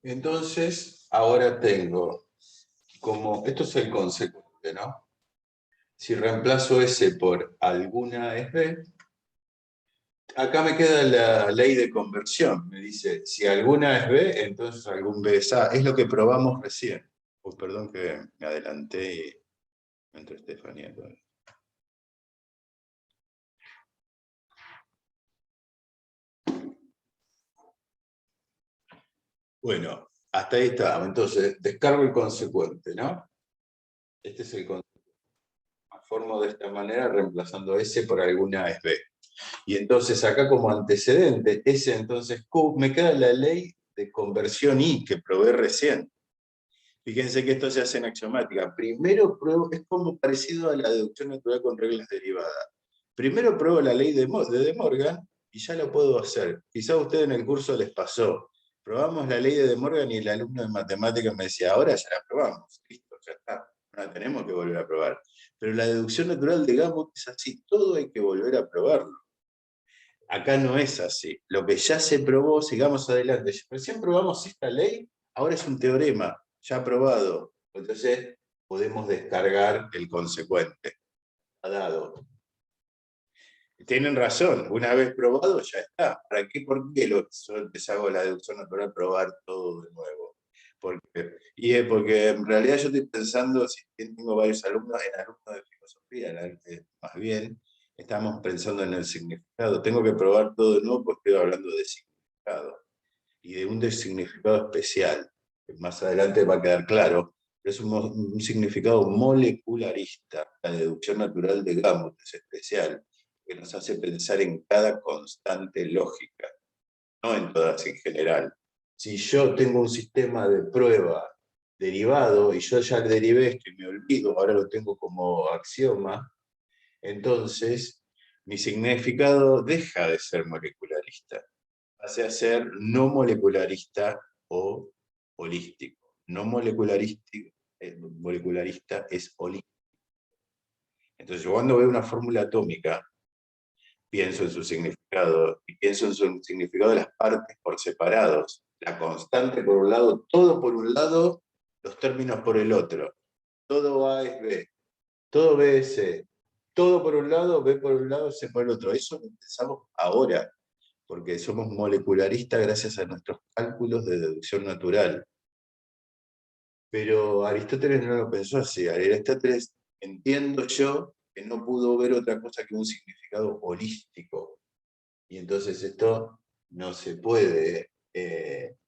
Entonces, ahora tengo como, esto es el consecuente, ¿no? Si reemplazo S por alguna es B, acá me queda la ley de conversión. Me dice, si alguna es B, entonces algún B es A. Es lo que probamos recién. Oh, perdón que me adelanté y entró Estefanía. Bueno, hasta ahí está. Entonces, descargo el consecuente, ¿no? Este es el consecuente. Formo de esta manera reemplazando S por alguna es B. Y entonces acá como antecedente, S entonces Q, me queda la ley de conversión I que probé recién. Fíjense que esto se hace en axiomática. Primero pruebo, es como parecido a la deducción natural con reglas derivadas. Primero pruebo la ley de De Morgan y ya lo puedo hacer. Quizá a ustedes en el curso les pasó. Probamos la ley de De Morgan y el alumno de matemáticas me decía, ahora ya la probamos, listo, ya está, no la tenemos que volver a probar. Pero la deducción natural de Gamow es así, todo hay que volver a probarlo. Acá no es así. Lo que ya se probó, sigamos adelante. Recién probamos esta ley, ahora es un teorema, ya aprobado. Entonces podemos descargar el consecuente. Ha dado. Tienen razón, una vez probado ya está. ¿Para qué? ¿Por qué les hago la deducción natural probar todo de nuevo? Porque en realidad yo estoy pensando, si tengo varios alumnos, en alumnos de filosofía, más bien, estamos pensando en el significado. Tengo que probar todo de nuevo porque estoy hablando de significado. Y de un significado especial, que más adelante va a quedar claro, pero es un significado molecularista. La deducción natural de Gamow es especial, que nos hace pensar en cada constante lógica, no en todas en general. Si yo tengo un sistema de prueba derivado y yo ya derivé esto y me olvido, ahora lo tengo como axioma, entonces mi significado deja de ser molecularista, pase a ser no molecularista o holístico. No molecularista es holístico. Entonces yo cuando veo una fórmula atómica, pienso en su significado y pienso en su significado de las partes por separados. La constante por un lado, todo por un lado, los términos por el otro. Todo A es B, todo B es C. Todo por un lado, B por un lado, C por el otro. Eso lo empezamos ahora, porque somos molecularistas gracias a nuestros cálculos de deducción natural. Pero Aristóteles no lo pensó así. Aristóteles, entiendo yo, que no pudo ver otra cosa que un significado holístico. Y entonces esto no se puede,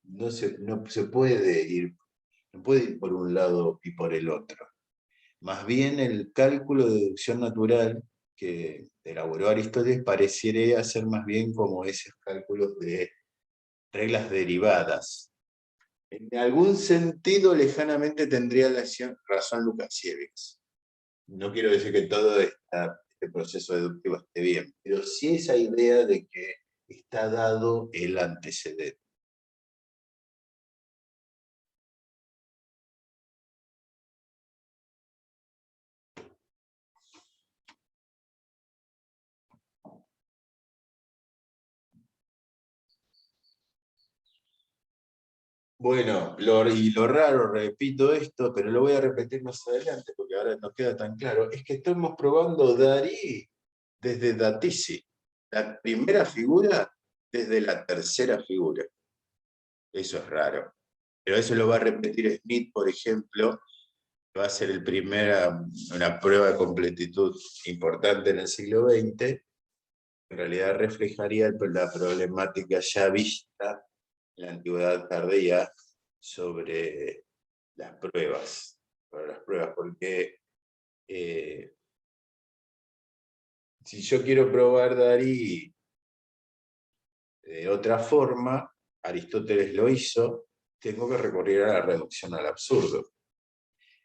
no se puede ir, no puede ir por un lado y por el otro. Más bien el cálculo de deducción natural que elaboró Aristóteles pareciera ser más bien como esos cálculos de reglas derivadas. En algún sentido lejanamente tendría razón Lukasiewicz. No quiero decir que todo este proceso deductivo esté bien, pero sí esa idea de que está dado el antecedente. Bueno, lo raro, repito esto, pero lo voy a repetir más adelante porque ahora no queda tan claro, es que estamos probando Darí desde Datici, la primera figura desde la tercera figura. Eso es raro. Pero eso lo va a repetir Smith, por ejemplo, va a ser una prueba de completitud importante en el siglo XX, en realidad reflejaría la problemática ya vista en la antigüedad tardía sobre las pruebas, porque si yo quiero probar Darí de otra forma, Aristóteles lo hizo, tengo que recurrir a la reducción al absurdo.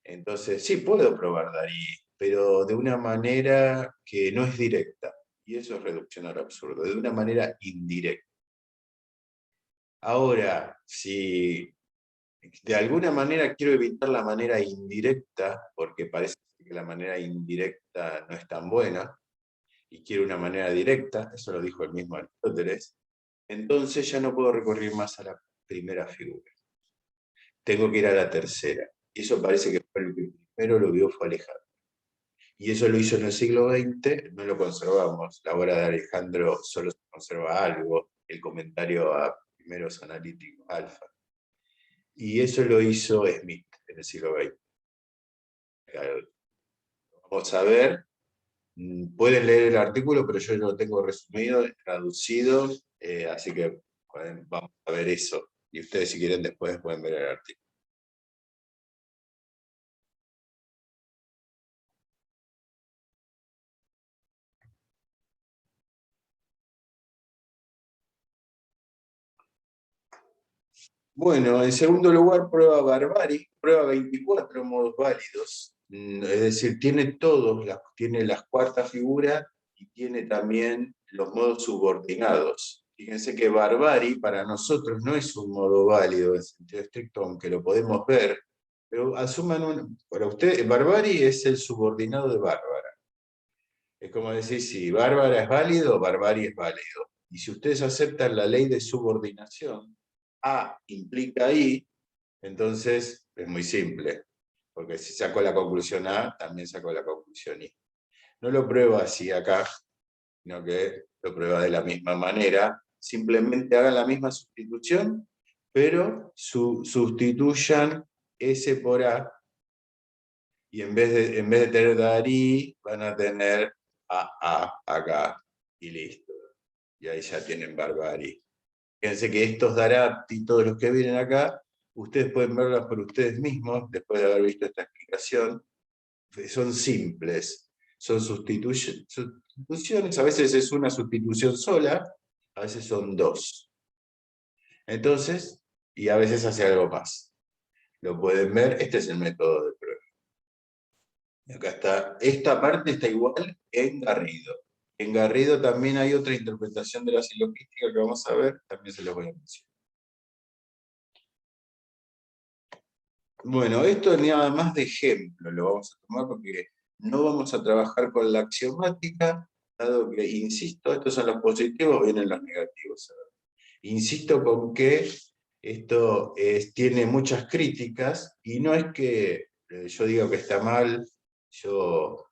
Entonces, sí, puedo probar Darí, pero de una manera que no es directa. Y eso es reducción al absurdo, de una manera indirecta. Ahora, si de alguna manera quiero evitar la manera indirecta, porque parece que la manera indirecta no es tan buena, y quiero una manera directa, eso lo dijo el mismo Aristóteles, entonces ya no puedo recurrir más a la primera figura. tengo que ir a la tercera. Y eso parece que fue el que primero lo vio fue Alejandro. Y eso lo hizo en el siglo XX, no lo conservamos. La obra de Alejandro solo se conserva algo, el comentario a primeros analíticos alfa. Y eso lo hizo Smith en el siglo XX. Vamos a ver, pueden leer el artículo, pero yo lo tengo resumido, traducido, así que vamos a ver eso. Y ustedes si quieren después pueden ver el artículo. Bueno, en segundo lugar, prueba Barbari, prueba 24 modos válidos. Es decir, tiene todos, tiene las cuartas figuras y tiene también los modos subordinados. Fíjense que Barbari para nosotros no es un modo válido en sentido estricto, aunque lo podemos ver, pero para usted, Barbari es el subordinado de Bárbara. Es como decir, si Bárbara es válido, Barbari es válido. Y si ustedes aceptan la ley de subordinación, A implica I, entonces es muy simple, porque si saco la conclusión A, también saco la conclusión I. No lo prueba así acá, sino que lo prueba de la misma manera. Simplemente hagan la misma sustitución, pero sustituyan S por A, y en vez de tener Darí, van a tener A acá, y listo. Y ahí ya tienen Barbari. Fíjense que estos Darapti, todos los que vienen acá, ustedes pueden verlos por ustedes mismos, después de haber visto esta explicación. Son simples, son sustituciones, a veces es una sustitución sola, a veces son dos. Entonces, y a veces hace algo más. Lo pueden ver, este es el método de prueba. Y acá está, esta parte está igual en Garrido. En Garrido también hay otra interpretación de la silogística que vamos a ver, también se los voy a mencionar. Bueno, esto es nada más de ejemplo, lo vamos a tomar porque no vamos a trabajar con la axiomática, dado que, insisto, estos son los positivos, vienen los negativos. Insisto con que esto tiene muchas críticas, y no es que yo diga que está mal, yo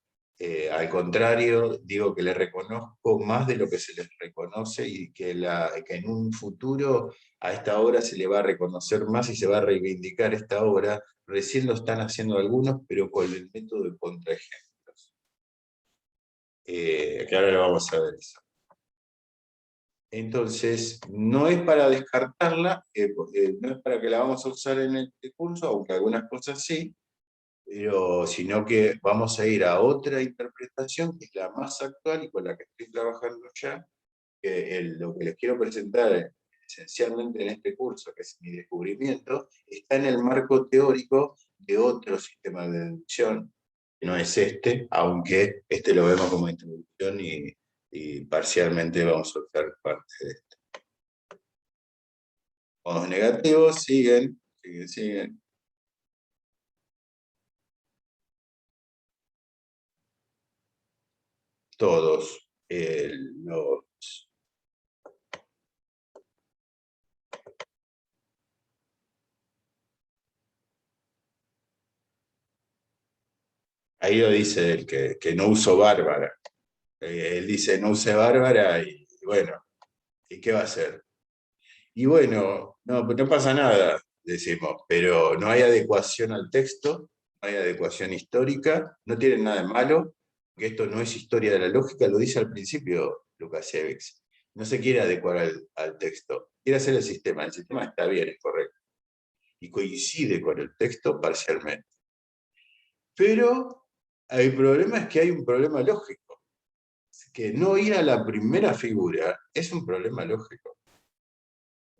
al contrario digo que le reconozco más de lo que se les reconoce, y que en un futuro a esta obra se le va a reconocer más y se va a reivindicar esta obra. Recién lo están haciendo algunos, pero con el método de contraejemplos. Que ahora lo vamos a ver eso. Entonces, no es para descartarla, no es para que la vamos a usar en este curso, aunque algunas cosas sí, pero sino que vamos a ir a otra interpretación, que es la más actual y con la que estoy trabajando ya, que lo que les quiero presentar esencialmente en este curso, que es mi descubrimiento, está en el marco teórico de otro sistema de deducción, que no es este, aunque este lo vemos como introducción y parcialmente vamos a usar parte de esto. Modos negativos, siguen. Todos los... Ahí lo dice él, que no uso Bárbara. Él dice no use Bárbara y bueno, ¿y qué va a hacer? Y bueno, no pasa nada, decimos, pero no hay adecuación al texto, no hay adecuación histórica, no tiene nada de malo, que esto no es historia de la lógica, lo dice al principio Lukasiewicz. No se quiere adecuar al texto, quiere hacer el sistema está bien, es correcto, y coincide con el texto parcialmente. Pero el problema es que hay un problema lógico, que no ir a la primera figura es un problema lógico.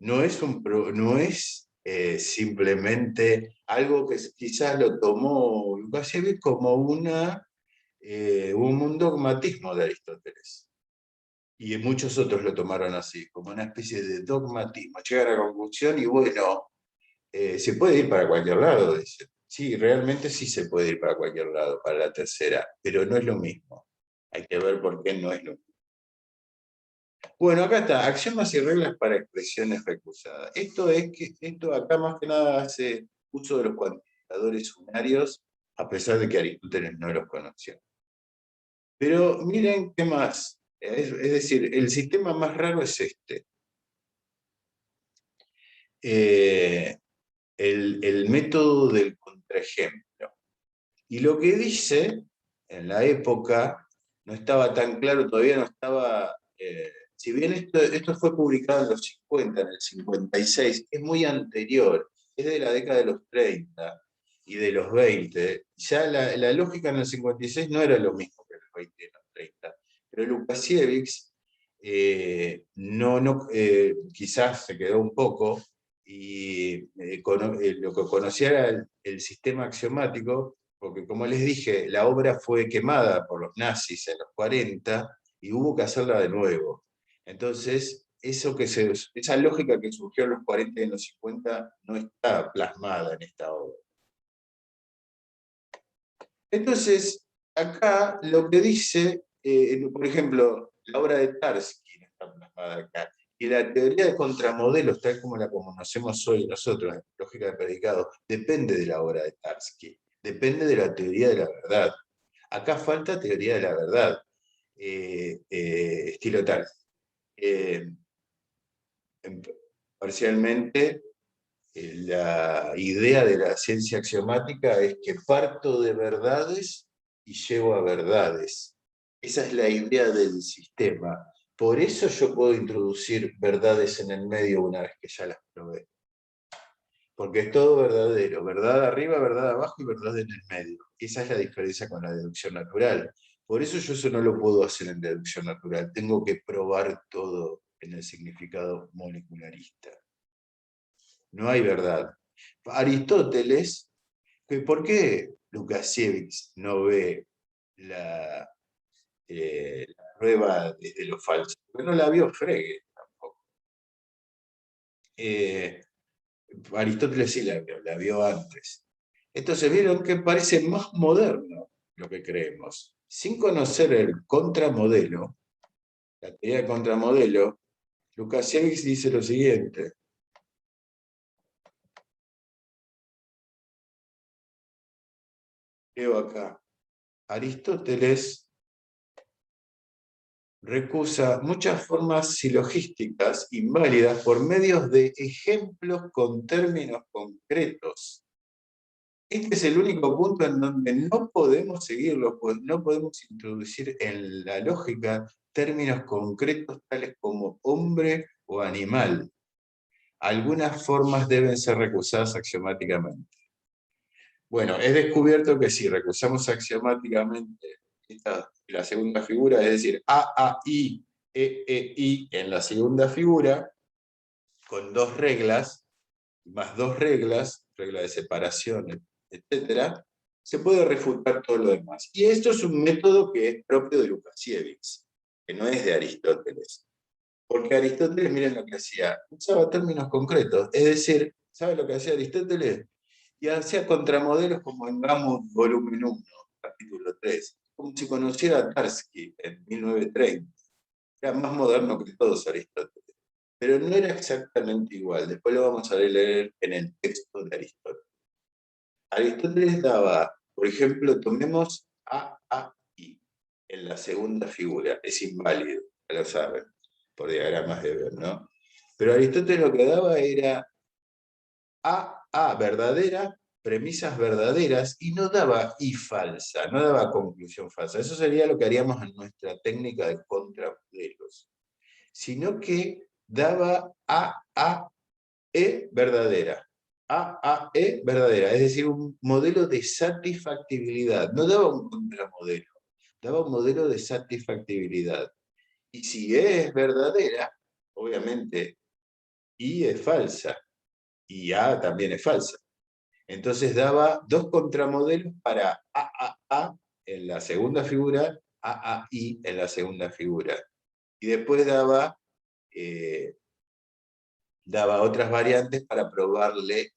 No es simplemente algo que quizás lo tomó Lukasiewicz como un dogmatismo de Aristóteles. Y muchos otros lo tomaron así, como una especie de dogmatismo. Llegar a la conclusión y bueno, se puede ir para cualquier lado, dice. Sí, realmente sí se puede ir para cualquier lado, para la tercera, pero no es lo mismo. Hay que ver por qué no es lo mismo. Bueno, acá está, axiomas y reglas para expresiones recusadas. Esto acá más que nada hace uso de los cuantificadores unarios, a pesar de que Aristóteles no los conocía. Pero miren qué más. Es decir, el sistema más raro es este. El método del contraejemplo. Y lo que dice, en la época, no estaba tan claro, todavía no estaba... si bien esto fue publicado en los 50, en el 56, es muy anterior, es de la década de los 30 y de los 20, ya la lógica en el 56 no era lo mismo que en los 20 y los 30, pero Lukasiewicz quizás se quedó un poco, y lo que conocía era el sistema axiomático, porque como les dije, la obra fue quemada por los nazis en los 40 y hubo que hacerla de nuevo. Entonces, esa lógica que surgió en los 40 y en los 50 no está plasmada en esta obra. Entonces, acá lo que dice, por ejemplo, la obra de Tarski no está plasmada acá, y la teoría de contramodelos, tal como la conocemos hoy nosotros, en lógica de predicado, depende de la obra de Tarski, depende de la teoría de la verdad. Acá falta teoría de la verdad, estilo Tarski. Parcialmente, la idea de la ciencia axiomática es que parto de verdades y llego a verdades. Esa es la idea del sistema. Por eso yo puedo introducir verdades en el medio una vez que ya las probé. Porque es todo verdadero. Verdad arriba, verdad abajo y verdad en el medio. Esa es la diferencia con la deducción natural. Por eso yo eso no lo puedo hacer en deducción natural. Tengo que probar todo en el significado molecularista. No hay verdad. Aristóteles, ¿por qué Lukasiewicz no ve la prueba desde lo falso? Porque no la vio Frege tampoco. Aristóteles sí la vio antes. Entonces vieron que parece más moderno lo que creemos. Sin conocer el contramodelo, la teoría del contramodelo, Lukasiewicz dice lo siguiente. Leo acá. Aristóteles recusa muchas formas silogísticas inválidas por medios de ejemplos con términos concretos. Este es el único punto en donde no podemos seguirlo, pues no podemos introducir en la lógica términos concretos tales como hombre o animal. Algunas formas deben ser recusadas axiomáticamente. Bueno, es descubierto que si recusamos axiomáticamente la segunda figura, es decir, A, I, I en la segunda figura, con dos reglas, más dos reglas, regla de separación, etc., se puede refutar todo lo demás. Y esto es un método que es propio de Lukasiewicz, que no es de Aristóteles. Porque Aristóteles, miren lo que hacía, usaba términos concretos, es decir, ¿sabe lo que hacía Aristóteles? Y hacía contramodelos como en Gamos volumen 1, capítulo 3, como si conociera a Tarski en 1930. Era más moderno que todos Aristóteles. Pero no era exactamente igual. Después lo vamos a leer en el texto de Aristóteles. Aristóteles daba, por ejemplo, tomemos I en la segunda figura. Es inválido, ya lo saben, por diagramas de Venn, ¿no? Pero Aristóteles lo que daba era verdadera, premisas verdaderas, y no daba I falsa, no daba conclusión falsa. Eso sería lo que haríamos en nuestra técnica de contramodelos. Sino que daba verdadera. Verdadera, es decir, un modelo de satisfactibilidad. No daba un contramodelo, daba un modelo de satisfactibilidad. Y si E es verdadera, obviamente I es falsa y A también es falsa. Entonces daba dos contramodelos para A en la segunda figura, I en la segunda figura. Y después daba otras variantes para probarle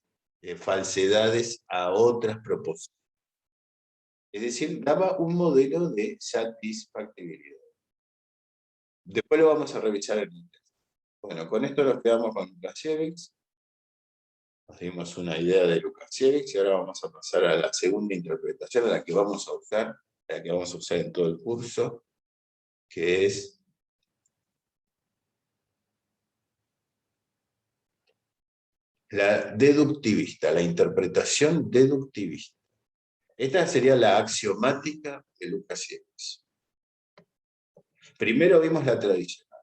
falsedades a otras proposiciones. Es decir, daba un modelo de satisfactibilidad. Después lo vamos a revisar en el texto. Bueno, con esto nos quedamos con Lukasiewicz. Nos dimos una idea de Lukasiewicz y ahora vamos a pasar a la segunda interpretación, a la que vamos a usar, en todo el curso, que es la deductivista, la interpretación deductivista. Esta sería la axiomática de Lukasiewicz. Primero vimos la tradicional.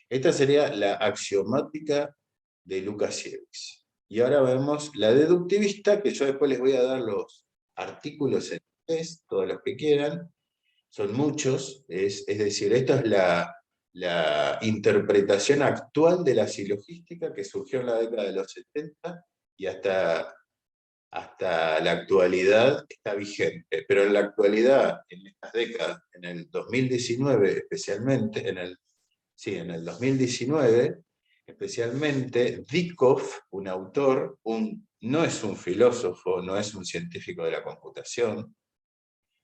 Esta sería la axiomática de Lukasiewicz. Y ahora vemos la deductivista, que yo después les voy a dar los artículos en inglés, todos los que quieran. Son muchos, es decir, esta es la interpretación actual de la silogística que surgió en la década de los 70 y hasta la actualidad está vigente. Pero en la actualidad, en estas décadas, en el 2019 especialmente, en el 2019, especialmente Dykov, un autor, no es un filósofo, no es un científico de la computación,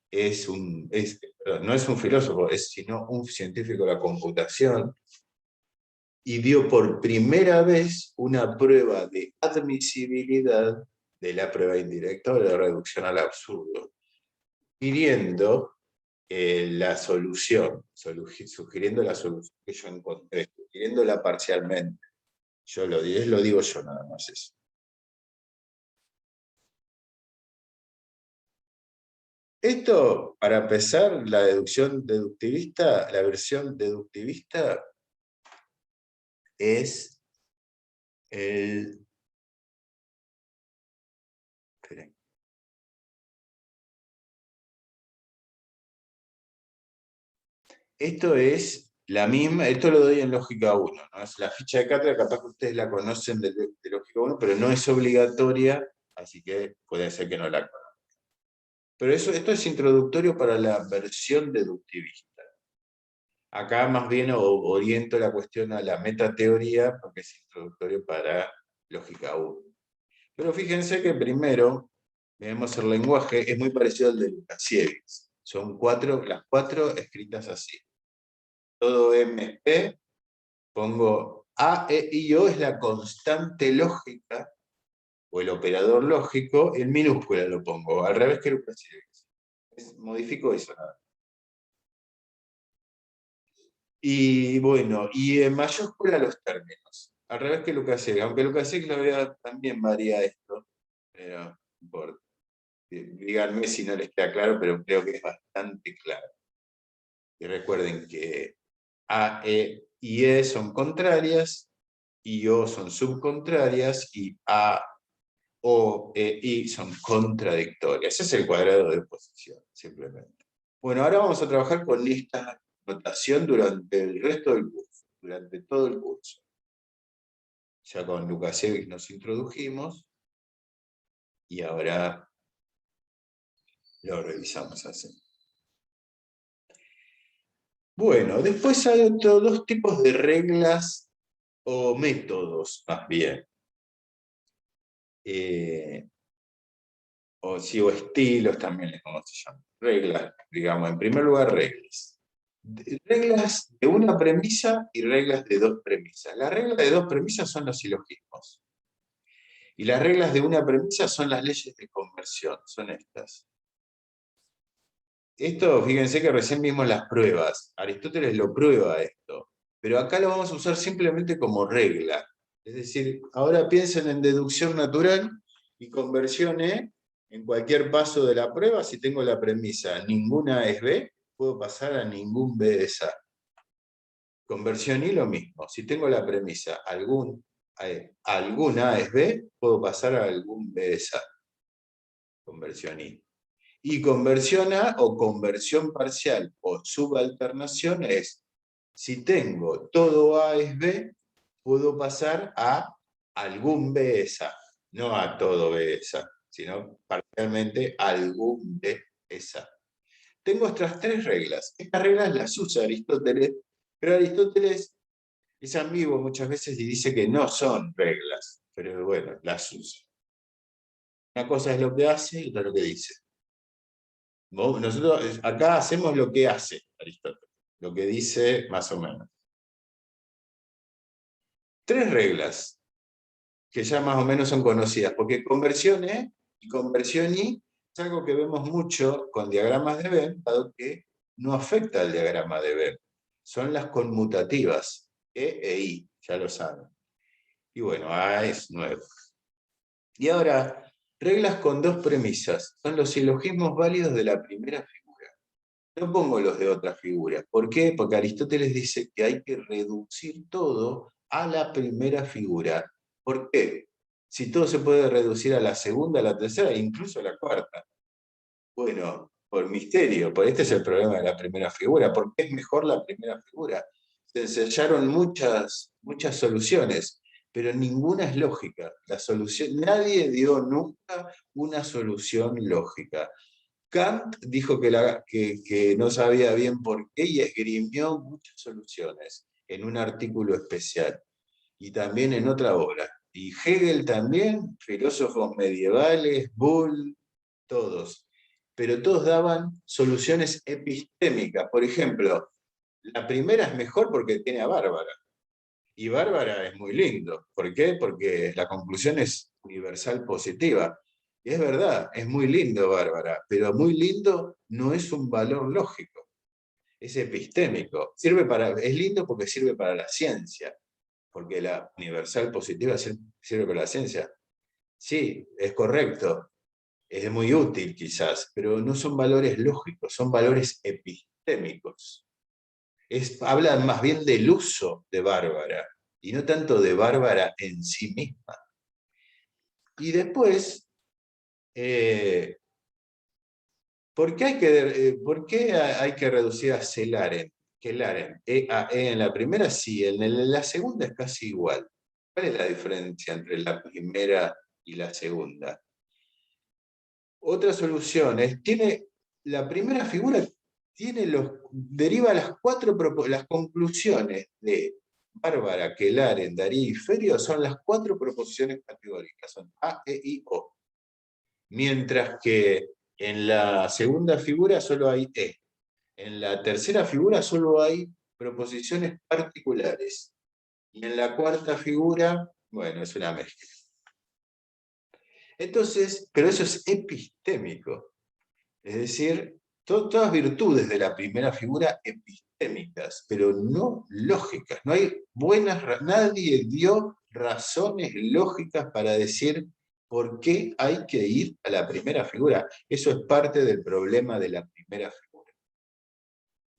no es un filósofo, sino un científico de la computación, y dio por primera vez una prueba de admisibilidad de la prueba indirecta o de la reducción al absurdo, pidiendo la solución, sugiriendo la solución que yo encontré, sugiriéndola parcialmente. Yo lo digo yo nada más eso. Esto, para empezar, la deducción deductivista, la versión deductivista es el... Esperen. Esto es la misma, esto lo doy en lógica 1, ¿no? Es la ficha de cátedra, capaz que ustedes la conocen de lógica 1, pero no es obligatoria, así que puede ser que no la conozcan. Pero esto es introductorio para la versión deductivista. Acá más bien oriento la cuestión a la metateoría, porque es introductorio para lógica 1. Pero fíjense que primero, vemos el lenguaje, es muy parecido al de Lukasiewicz. Son las cuatro escritas así. Todo MP, pongo A, E, I, O, es la constante lógica, o el operador lógico, en minúscula lo pongo, al revés que Lukasiewicz. Modifico eso nada. Y bueno, y en mayúscula los términos, al revés que Lukasiewicz, aunque Lukasiewicz también varía esto, pero no importa. Díganme si no les queda claro, pero creo que es bastante claro. Y recuerden que A, E y E son contrarias, y O son subcontrarias, y A, O, E, I son contradictorias. Ese es el cuadrado de oposición, simplemente. Bueno, ahora vamos a trabajar con esta notación durante el resto del curso, durante todo el curso. Ya con Lukasiewicz nos introdujimos, y ahora lo revisamos así. Bueno, después hay dos tipos de reglas o métodos, más bien. O estilos también les vamos a llamar. Reglas, digamos, en primer lugar, reglas. Reglas de una premisa y reglas de dos premisas. Las reglas de dos premisas son los silogismos. Y las reglas de una premisa son las leyes de conversión, son estas. Esto, fíjense que recién vimos las pruebas. Aristóteles lo prueba esto. Pero acá lo vamos a usar simplemente como regla. Es decir, ahora piensen en deducción natural y conversión E. En cualquier paso de la prueba, si tengo la premisa ninguna es B, puedo pasar a ningún B es A. Conversión I lo mismo. Si tengo la premisa alguna A es B, puedo pasar a algún B es A. Conversión I. Y conversión A o conversión parcial o subalternación es, si tengo todo A es B, puedo pasar a algún B es A. No a todo B es A, sino parcialmente algún B es A. Tengo estas tres reglas. Estas reglas las usa Aristóteles, pero Aristóteles es ambiguo muchas veces y dice que no son reglas, pero bueno, las usa. Una cosa es lo que hace y otra lo que dice. Nosotros acá hacemos lo que hace Aristóteles, lo que dice más o menos. Tres reglas. que ya más o menos son conocidas, porque conversión E y conversión I es algo que vemos mucho con diagramas de Venn, dado que no afecta al diagrama de Venn. Son las conmutativas, E e I, ya lo saben. Y bueno, A es nuevo. Y ahora, reglas con dos premisas. Son los silogismos válidos de la primera figura. No pongo los de otra figura. ¿Por qué? Porque Aristóteles dice que hay que reducir todo a la primera figura. ¿Por qué? Si todo se puede reducir a la segunda, a la tercera e incluso a la cuarta. Bueno, por misterio, por este es el problema de la primera figura. ¿Por qué es mejor la primera figura? Se ensayaron muchas soluciones, pero ninguna es lógica. Nadie dio nunca una solución lógica. Kant dijo que no sabía bien por qué y esgrimió muchas soluciones en un artículo especial y también en otra obra. Y Hegel también, filósofos medievales, Bull, todos. Pero todos daban soluciones epistémicas. Por ejemplo, la primera es mejor porque tiene a Bárbara. Y Bárbara es muy lindo. ¿Por qué? Porque la conclusión es universal positiva. Y es verdad, es muy lindo Bárbara, pero muy lindo no es un valor lógico, es epistémico. Es lindo porque sirve para la ciencia, porque la universal positiva sirve para la ciencia. Sí, es correcto, es muy útil quizás, pero no son valores lógicos, son valores epistémicos. Habla más bien del uso de Bárbara, y no tanto de Bárbara en sí misma. Y después, ¿por qué hay que reducir a Celaren? Kelaren, a E en la primera sí, en la segunda es casi igual. ¿Cuál es la diferencia entre la primera y la segunda? Otra solución es, la primera figura deriva las conclusiones de Bárbara, Kelaren, Darío y Ferio, son las 4 proposiciones categóricas, son A, E, I, O. Mientras que en la segunda figura solo hay E. En la tercera figura solo hay proposiciones particulares. Y en la cuarta figura, bueno, es una mezcla. Entonces, pero eso es epistémico. Es decir, todas virtudes de la primera figura epistémicas, pero no lógicas. No hay nadie dio razones lógicas para decir por qué hay que ir a la primera figura. Eso es parte del problema de la primera figura.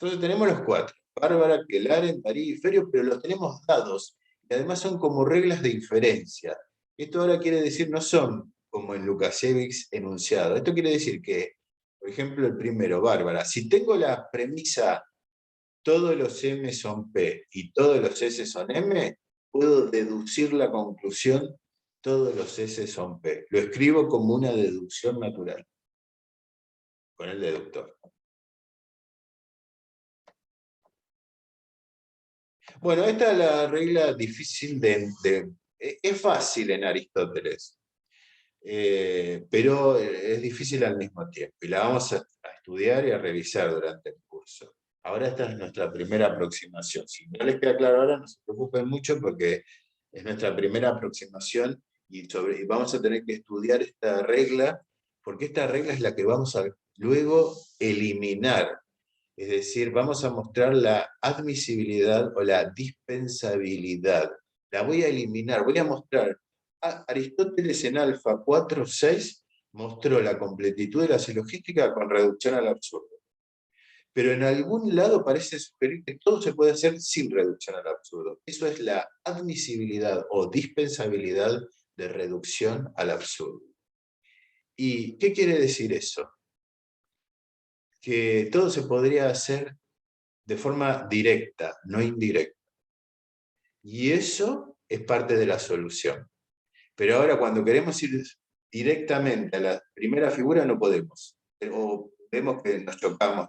Entonces tenemos los 4, Bárbara, Kelaren, Darío y Ferio, pero los tenemos dados, y además son como reglas de inferencia. Esto ahora quiere decir, no son como en Lukasiewicz enunciado. Esto quiere decir que, por ejemplo, el primero, Bárbara, si tengo la premisa todos los M son P y todos los S son M, puedo deducir la conclusión todos los S son P. Lo escribo como una deducción natural, con el deductor. Bueno, esta es la regla difícil es fácil en Aristóteles, pero es difícil al mismo tiempo. Y la vamos a estudiar y a revisar durante el curso. Ahora esta es nuestra primera aproximación. Si no les queda claro ahora, no se preocupen mucho porque es nuestra primera aproximación y vamos a tener que estudiar esta regla, porque esta regla es la que vamos a luego eliminar. Es decir, vamos a mostrar la admisibilidad o la dispensabilidad. La voy a eliminar, voy a mostrar. Aristóteles en Alfa 4.6 mostró la completitud de la silogística con reducción al absurdo. Pero en algún lado parece sugerir que todo se puede hacer sin reducción al absurdo. Eso es la admisibilidad o dispensabilidad de reducción al absurdo. ¿Y qué quiere decir eso? Que todo se podría hacer de forma directa, no indirecta. Y eso es parte de la solución. Pero ahora cuando queremos ir directamente a la primera figura no podemos. O vemos que nos chocamos.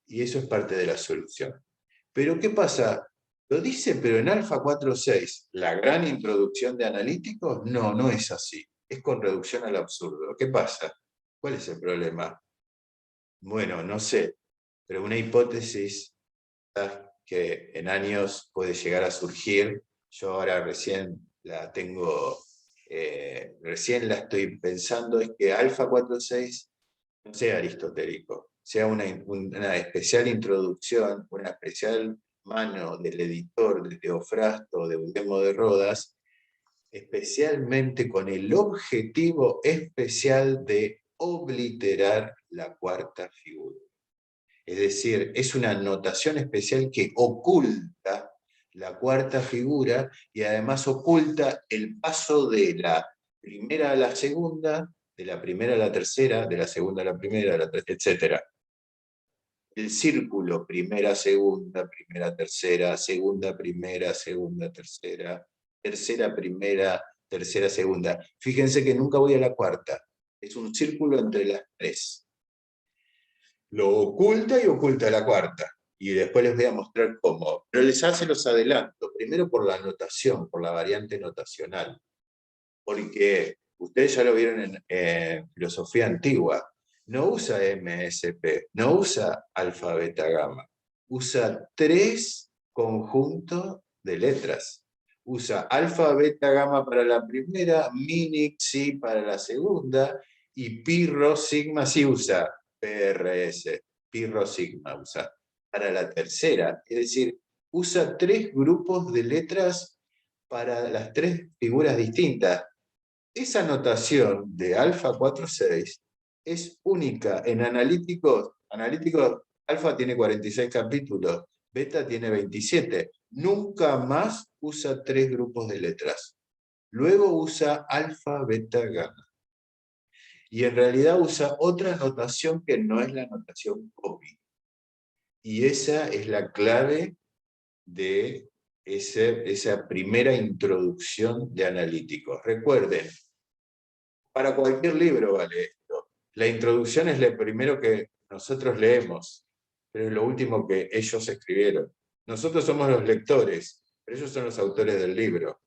Y eso es parte de la solución. Pero ¿qué pasa? Lo dice, pero en Alfa 4.6, la gran introducción de analíticos, no, no es así. Es con reducción al absurdo. ¿Qué pasa? ¿Cuál es el problema? Bueno, no sé, pero una hipótesis que en años puede llegar a surgir yo ahora recién la tengo, recién la estoy pensando, es que Alfa 4.6 no sea aristotélico, sea una especial introducción, una especial mano del editor de Teofrasto, de Eudemo de Rodas, especialmente con el objetivo especial de obliterar la cuarta figura. Es decir, es una notación especial que oculta la cuarta figura y además oculta el paso de la primera a la segunda, de la primera a la tercera, de la segunda a la primera, de la tercera, etc. El círculo, primera, tercera, segunda, primera, segunda, tercera, tercera, primera, tercera, segunda. Fíjense que nunca voy a la cuarta. Es un círculo entre las tres. Lo oculta y oculta la cuarta. Y después les voy a mostrar cómo. Pero les hace los adelantos. Primero por la notación, por la variante notacional. Porque ustedes ya lo vieron en filosofía antigua. No usa MSP, no usa alfa, beta, gamma. Usa 3 conjuntos de letras. Usa alfa, beta, gamma para la primera, mini, psi para la segunda, y pi, rho, sigma sí usa PRS, pi, rho, sigma usa para la tercera. Es decir, usa 3 grupos de letras para las 3 figuras distintas. Esa notación de alfa 4.6 es única en analíticos. Analíticos, alfa tiene 46 capítulos, beta tiene 27. Nunca más usa 3 grupos de letras. Luego usa alfa, beta, gamma. Y en realidad usa otra notación que no es la notación copy. Y esa es la clave de esa primera introducción de analíticos. Recuerden, para cualquier libro vale esto. La introducción es lo primero que nosotros leemos, pero es lo último que ellos escribieron. Nosotros somos los lectores, pero ellos son los autores del libro.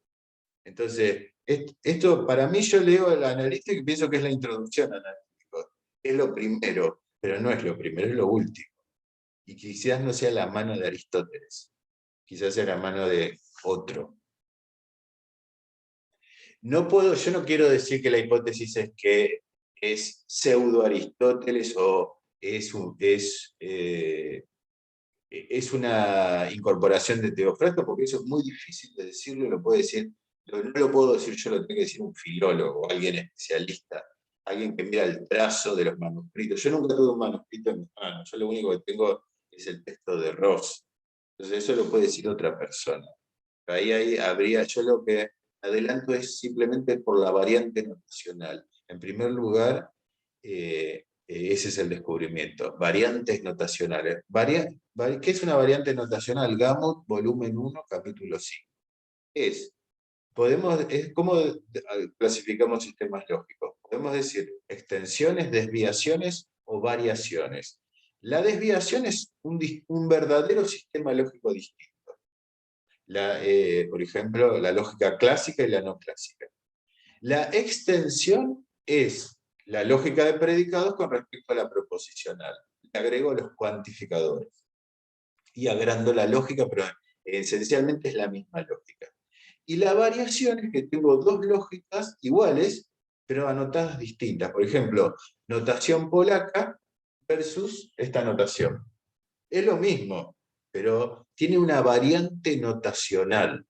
Entonces, esto para mí, yo leo el analítico y pienso que es la introducción al analítico. Es lo primero, pero no es lo primero, es lo último. Y quizás no sea la mano de Aristóteles, quizás sea la mano de otro. Yo no quiero decir que la hipótesis es que es pseudo Aristóteles o es una incorporación de Teofrasto, porque eso es muy difícil de decirlo, no lo puedo decir yo, lo tiene que decir un filólogo, alguien especialista, alguien que mira el trazo de los manuscritos. Yo nunca tuve un manuscrito en mis manos, yo lo único que tengo es el texto de Ross. Entonces eso lo puede decir otra persona. Ahí habría, yo lo que adelanto es simplemente por la variante notacional. En primer lugar, ese es el descubrimiento. Variantes notacionales. ¿Qué es una variante notacional? Gamut, volumen 1, capítulo 5. Es ¿cómo clasificamos sistemas lógicos? Podemos decir extensiones, desviaciones o variaciones. La desviación es un verdadero sistema lógico distinto. Por ejemplo, la lógica clásica y la no clásica. La extensión es la lógica de predicados con respecto a la proposicional. Le agrego los cuantificadores. Y agrando la lógica, pero esencialmente es la misma lógica. Y la variación es que tengo 2 lógicas iguales, pero anotadas distintas. Por ejemplo, notación polaca versus esta notación. Es lo mismo, pero tiene una variante notacional.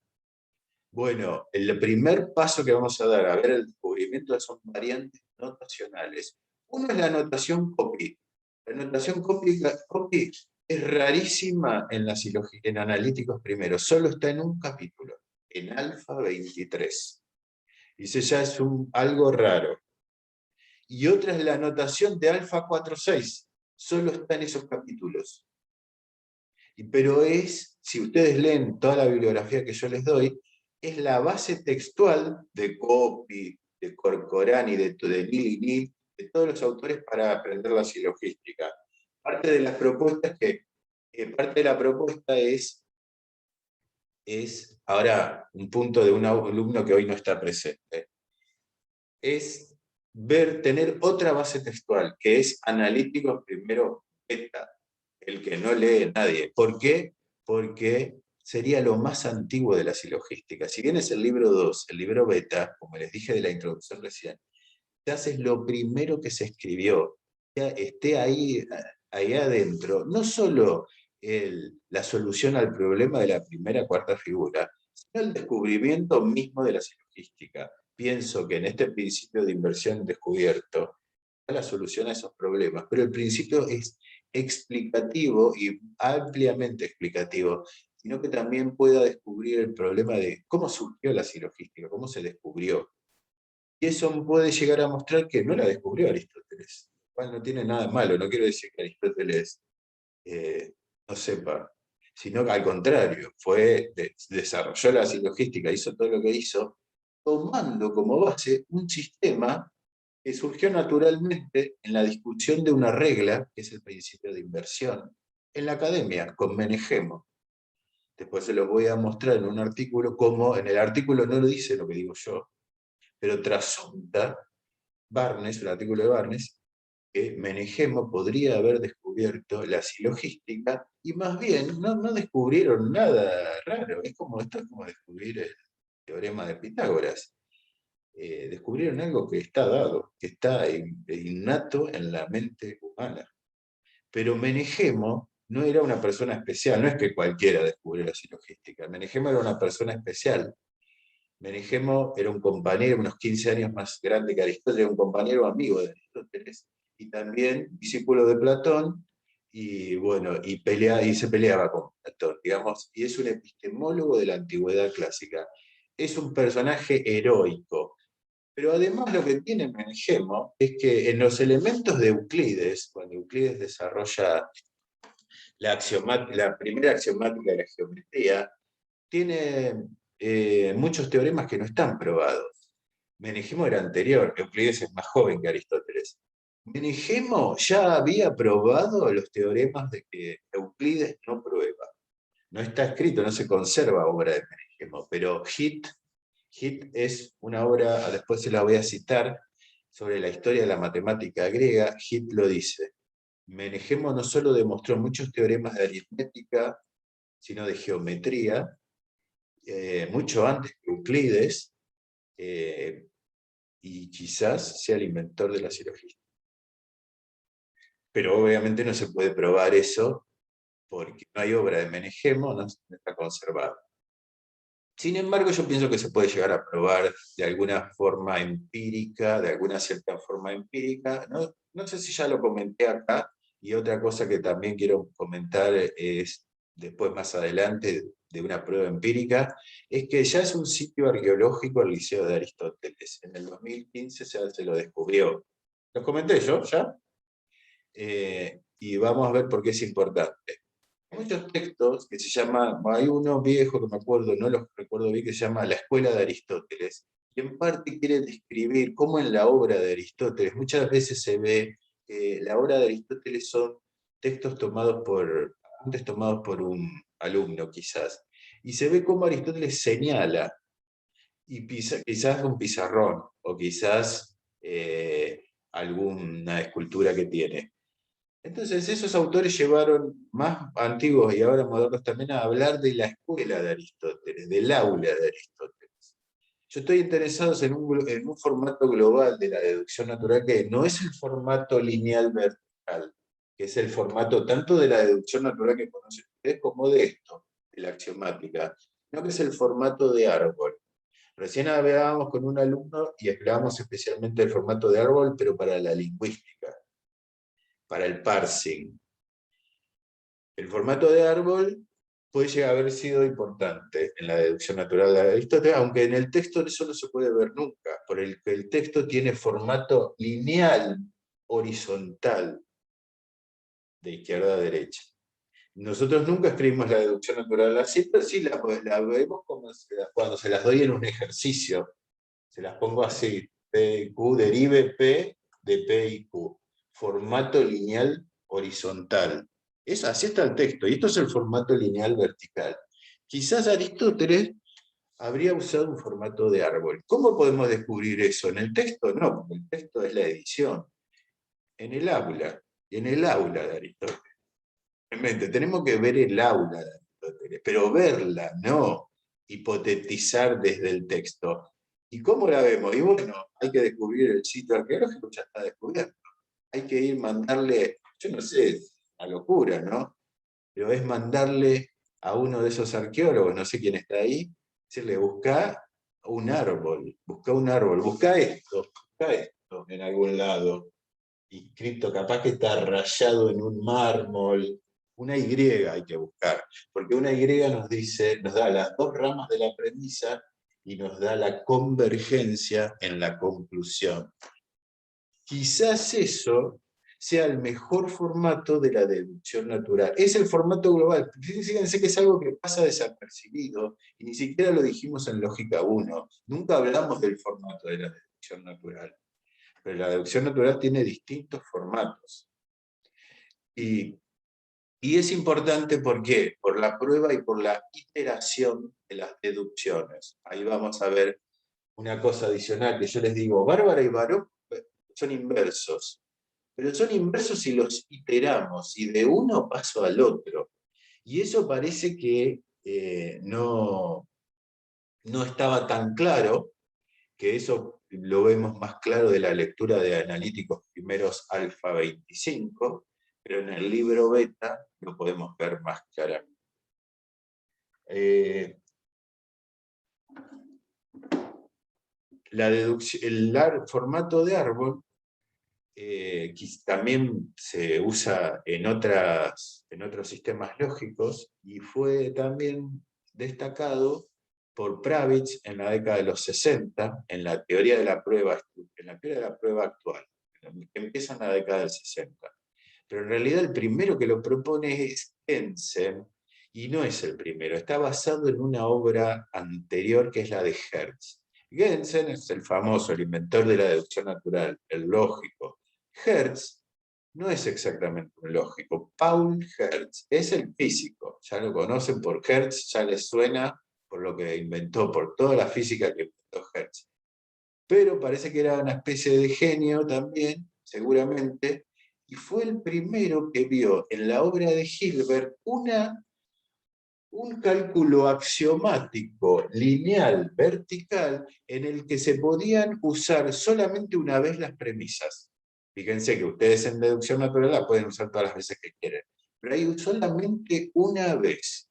Bueno, el primer paso que vamos a dar a ver el descubrimiento son variantes notacionales. Uno es la notación copy. La notación copy es rarísima en analíticos primero, solo está en un capítulo, en alfa 23. Dice, ya es algo raro. Y otra es la notación de alfa 4.6, solo está en esos capítulos. Pero si ustedes leen toda la bibliografía que yo les doy, es la base textual de Copy, de Corcoran y de Nil, de todos los autores para aprender la silogística. Parte de las propuestas parte de la propuesta es ahora un punto de un alumno que hoy no está presente, es tener otra base textual, que es analíticos primero beta, el que no lee nadie. ¿Por qué? Porque sería lo más antiguo de la silogística. Si bien es el libro 2, el libro beta, como les dije de la introducción recién, es lo primero que se escribió, ya esté ahí adentro, no solo la solución al problema de la primera cuarta figura, sino el descubrimiento mismo de la silogística. Pienso que en este principio de inversión descubierto está la solución a esos problemas, pero el principio es explicativo y ampliamente explicativo, sino que también pueda descubrir el problema de cómo surgió la silogística, cómo se descubrió. Y eso puede llegar a mostrar que no la descubrió Aristóteles, lo cual no tiene nada de malo, no quiero decir que Aristóteles no sepa, sino que al contrario, desarrolló la silogística, hizo todo lo que hizo, tomando como base un sistema que surgió naturalmente en la discusión de una regla, que es el principio de inversión, en la academia, con Menegemo. Después se los voy a mostrar en un artículo, como en el artículo no lo dice lo que digo yo, pero trasunta Barnes, un artículo de Barnes, que Menegemo podría haber descubierto la silogística, y más bien no descubrieron nada raro. Esto es como descubrir el teorema de Pitágoras. Descubrieron algo que está dado, que está innato en la mente humana. Pero Menegemo no era una persona especial, no es que cualquiera descubrió la silogística. Menegemo era una persona especial. Menegemo era un compañero, unos 15 años más grande que Aristóteles, un compañero amigo de Aristóteles, y también discípulo de Platón, y bueno, y se peleaba con Platón, digamos, y es un epistemólogo de la antigüedad clásica. Es un personaje heroico, pero además lo que tiene Menegemo es que en los elementos de Euclides, cuando Euclides desarrolla la primera axiomática de la geometría, tiene muchos teoremas que no están probados. Menegemo era anterior, Euclides es más joven que Aristóteles. Menegemo ya había probado los teoremas de que Euclides no prueba. No está escrito, no se conserva obra de Menegemo, pero Hit es una obra, después se la voy a citar, sobre la historia de la matemática griega. Hit lo dice: Menegemo no solo demostró muchos teoremas de aritmética, sino de geometría, mucho antes que Euclides, y quizás sea el inventor de la silogística. Pero obviamente no se puede probar eso, porque no hay obra de Menegemo, no está conservada. Sin embargo, yo pienso que se puede llegar a probar de alguna forma empírica, de alguna cierta forma empírica. No sé si ya lo comenté acá, y otra cosa que también quiero comentar es, después más adelante, de una prueba empírica, es que ya es un sitio arqueológico el Liceo de Aristóteles. En el 2015 se lo descubrió. ¿Los comenté yo ya? Y vamos a ver por qué es importante. Hay muchos textos que se llama, hay uno viejo que me acuerdo, no los recuerdo bien, que se llama La Escuela de Aristóteles, y en parte quiere describir cómo en la obra de Aristóteles muchas veces se ve que la obra de Aristóteles son textos apuntes tomados por un alumno quizás, y se ve cómo Aristóteles señala, y quizás un pizarrón, o quizás alguna escultura que tiene. Entonces esos autores llevaron, más antiguos y ahora modernos también, a hablar de la escuela de Aristóteles, del aula de Aristóteles. Yo estoy interesado en un formato global de la deducción natural, que no es el formato lineal vertical, que es el formato tanto de la deducción natural que conocen ustedes como de esto, de la axiomática, sino que es el formato de árbol. Recién hablábamos con un alumno y hablábamos especialmente del formato de árbol, pero para la lingüística, para el parsing. El formato de árbol puede llegar a haber sido importante en la deducción natural de Aristóteles, aunque en el texto eso no se puede ver nunca, por el que el texto tiene formato lineal, horizontal, de izquierda a derecha. Nosotros nunca escribimos la deducción natural así, pero sí la vemos cuando se las doy en un ejercicio. Se las pongo así: P y Q, derive P de P y Q. Formato lineal horizontal. Así está el texto, y esto es el formato lineal vertical. Quizás Aristóteles habría usado un formato de árbol. ¿Cómo podemos descubrir eso? ¿En el texto? No, porque el texto es la edición. En el aula de Aristóteles. Realmente, tenemos que ver el aula de Aristóteles. Aristóteles, pero verla, no hipotetizar desde el texto. ¿Y cómo la vemos? Y bueno, hay que descubrir el sitio arqueológico, ya está descubierto. Hay que ir, mandarle, yo no sé, la locura, ¿no? Pero es mandarle a uno de esos arqueólogos, no sé quién está ahí, decirle, busca un árbol, busca esto en algún lado, inscrito, capaz que está rayado en un mármol, una Y hay que buscar, porque una Y nos dice, nos da las dos ramas de la premisa y nos da la convergencia en la conclusión. Quizás eso sea el mejor formato de la deducción natural. Es el formato global. Fíjense que es algo que pasa desapercibido y ni siquiera lo dijimos en Lógica 1. Nunca hablamos del formato de la deducción natural. Pero la deducción natural tiene distintos formatos. Y es importante, ¿por qué? Por la prueba y por la iteración de las deducciones. Ahí vamos a ver una cosa adicional que yo les digo, Bárbara y Baruch son inversos, pero son inversos si los iteramos, y de uno paso al otro. Y eso parece que no estaba tan claro, que eso lo vemos más claro de la lectura de analíticos primeros alfa 25, pero en el libro beta lo podemos ver más claramente. El formato de árbol también se usa en otros sistemas lógicos y fue también destacado por Pravitz en la década de los 60, en la teoría de la prueba actual, que empieza en la década del 60. Pero en realidad el primero que lo propone es Gensen, y no es el primero, está basado en una obra anterior que es la de Hertz. Gensen es el famoso, el inventor de la deducción natural, el lógico. Hertz no es exactamente un lógico. Paul Hertz es el físico. Ya lo conocen por Hertz, ya les suena por lo que inventó, por toda la física que inventó Hertz. Pero parece que era una especie de genio también, seguramente, y fue el primero que vio en la obra de Hilbert un cálculo axiomático lineal vertical en el que se podían usar solamente una vez las premisas. Fíjense que ustedes en deducción natural la pueden usar todas las veces que quieren, pero hay solamente una vez.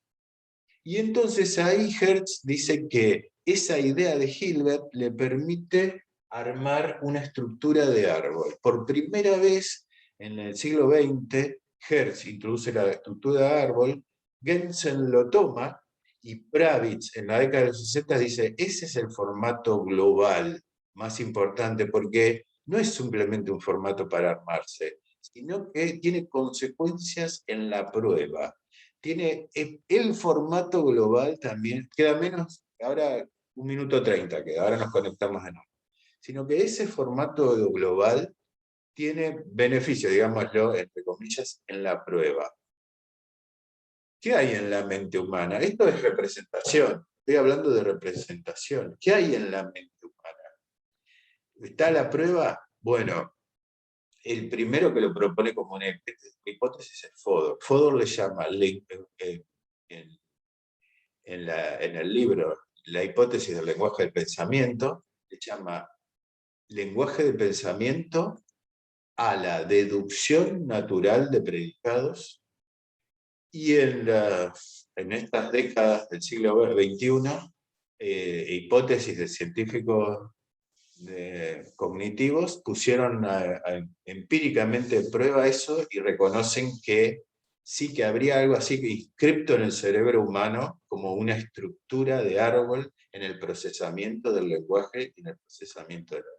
Y entonces ahí Hertz dice que esa idea de Hilbert le permite armar una estructura de árbol. Por primera vez en el siglo XX, Hertz introduce la estructura de árbol, Gensen lo toma, y Pravitz en la década de los 60 dice, ese es el formato global más importante, porque no es simplemente un formato para armarse, sino que tiene consecuencias en la prueba. Tiene el formato global también, queda menos, ahora 1:30 queda, ahora nos conectamos de nuevo. Sino que ese formato global tiene beneficio, digámoslo, entre comillas, en la prueba. ¿Qué hay en la mente humana? Esto es representación. Estoy hablando de representación. ¿Qué hay en la mente humana? ¿Está la prueba? Bueno, el primero que lo propone como una hipótesis es Fodor. Fodor le llama en el libro La hipótesis del lenguaje del pensamiento, le llama lenguaje del pensamiento a la deducción natural de predicados, y en estas décadas del siglo XXI, hipótesis de científicos cognitivos pusieron empíricamente en prueba eso y reconocen que sí que habría algo así inscripto en el cerebro humano como una estructura de árbol en el procesamiento del lenguaje y en el procesamiento del árbol.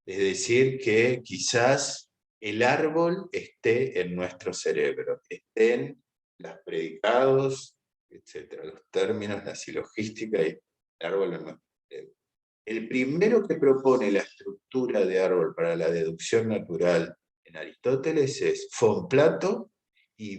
Es decir, que quizás el árbol esté en nuestro cerebro, estén los predicados, etcétera, los términos, la silogística y el árbol en nuestro cerebro. El primero que propone la estructura de árbol para la deducción natural en Aristóteles es von Plato y